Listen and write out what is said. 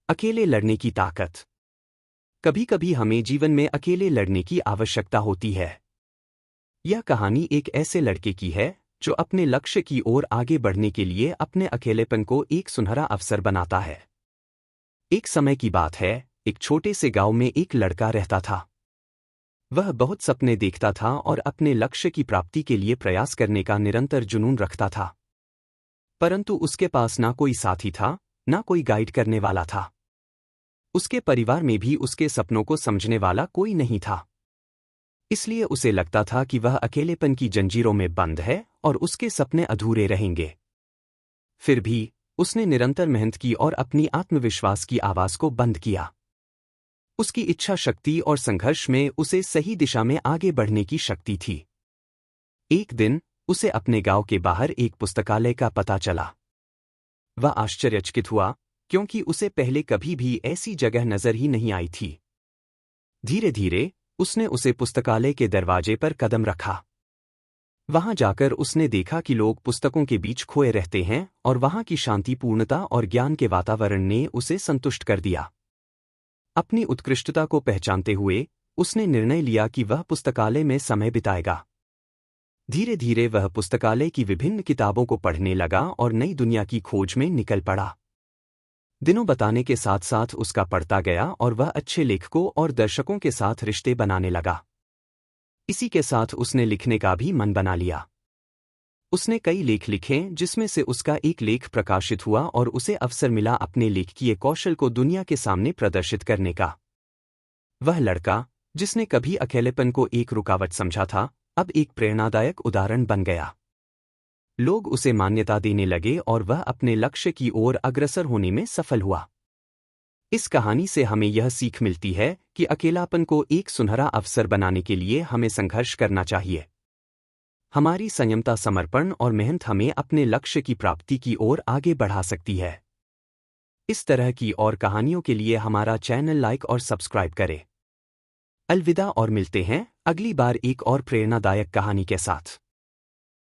अकेले लड़ने की ताकत। कभी कभी हमें जीवन में अकेले लड़ने की आवश्यकता होती है। यह कहानी एक ऐसे लड़के की है जो अपने लक्ष्य की ओर आगे बढ़ने के लिए अपने अकेलेपन को एक सुनहरा अवसर बनाता है। एक समय की बात है, एक छोटे से गांव में एक लड़का रहता था। वह बहुत सपने देखता था और अपने लक्ष्य की प्राप्ति के लिए प्रयास करने का निरंतर जुनून रखता था। परंतु उसके पास ना कोई साथी था, ना कोई गाइड करने वाला था। उसके परिवार में भी उसके सपनों को समझने वाला कोई नहीं था। इसलिए उसे लगता था कि वह अकेलेपन की जंजीरों में बंद है और उसके सपने अधूरे रहेंगे। फिर भी उसने निरंतर मेहनत की और अपनी आत्मविश्वास की आवाज को बंद किया। उसकी इच्छा शक्ति और संघर्ष में उसे सही दिशा में आगे बढ़ने की शक्ति थी। एक दिन उसे अपने गांव के बाहर एक पुस्तकालय का पता चला। वह आश्चर्यचकित हुआ, क्योंकि उसे पहले कभी भी ऐसी जगह नजर ही नहीं आई थी। धीरे धीरे उसने उसे पुस्तकालय के दरवाजे पर कदम रखा। वहां जाकर उसने देखा कि लोग पुस्तकों के बीच खोए रहते हैं और वहां की शांतिपूर्णता और ज्ञान के वातावरण ने उसे संतुष्ट कर दिया। अपनी उत्कृष्टता को पहचानते हुए उसने निर्णय लिया कि वह पुस्तकालय में समय बिताएगा। धीरे धीरे वह पुस्तकालय की विभिन्न किताबों को पढ़ने लगा और नई दुनिया की खोज में निकल पड़ा। दिनों बताने के साथ साथ उसका पढ़ता गया और वह अच्छे लेखकों और दर्शकों के साथ रिश्ते बनाने लगा। इसी के साथ उसने लिखने का भी मन बना लिया। उसने कई लेख लिखे, जिसमें से उसका एक लेख प्रकाशित हुआ और उसे अवसर मिला अपने लेखकीय कौशल को दुनिया के सामने प्रदर्शित करने का। वह लड़का, जिसने कभी अकेलेपन को एक रुकावट समझा था, अब एक प्रेरणादायक उदाहरण बन गया। लोग उसे मान्यता देने लगे और वह अपने लक्ष्य की ओर अग्रसर होने में सफल हुआ। इस कहानी से हमें यह सीख मिलती है कि अकेलापन को एक सुनहरा अवसर बनाने के लिए हमें संघर्ष करना चाहिए। हमारी संयमता, समर्पण और मेहनत हमें अपने लक्ष्य की प्राप्ति की ओर आगे बढ़ा सकती है। इस तरह की और कहानियों के लिए हमारा चैनल लाइक और सब्सक्राइब करें। अलविदा और मिलते हैं अगली बार एक और प्रेरणादायक कहानी के साथ।